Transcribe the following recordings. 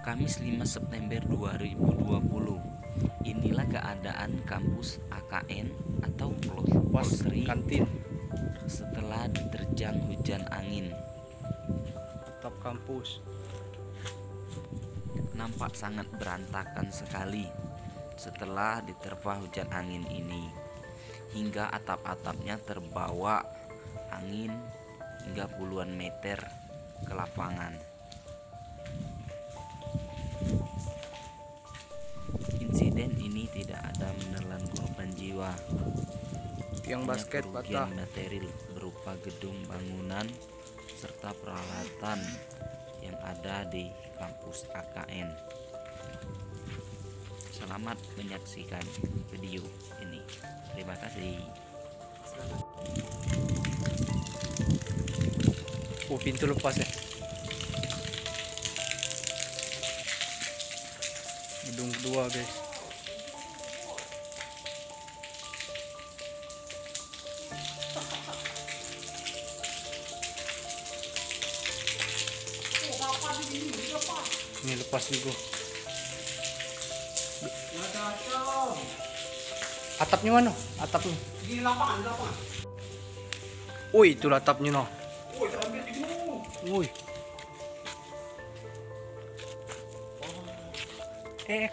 Kamis 5 September 2020. Inilah keadaan kampus AKN atau Polsri kantin setelah diterjang hujan angin. tetap kampus. Nampak sangat berantakan sekali setelah diterpa hujan angin ini, hingga atap-atapnya terbawa angin hingga puluhan meter ke lapangan. Insiden ini tidak ada menelan korban jiwa. Yang Hanya basket kerugian patah. material berupa gedung bangunan serta peralatan yang ada di kampus AKN. Selamat menyaksikan video ini. Terima kasih. Oh, pintu lepas ya. Gedung kedua, guys. Ini lepas juga. Atapnya mana? Atapnya. Di lapangan. Woi, itu atapnya no. Woi, ambil di dulu. Woi.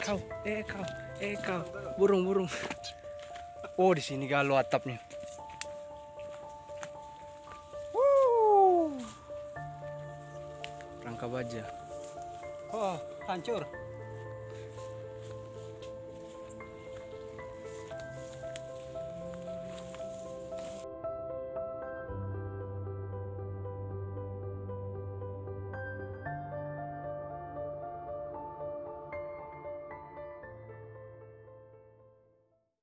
Kau. Burung. Oh, di sini galau atapnya. Rangka baja. Oh, hancur.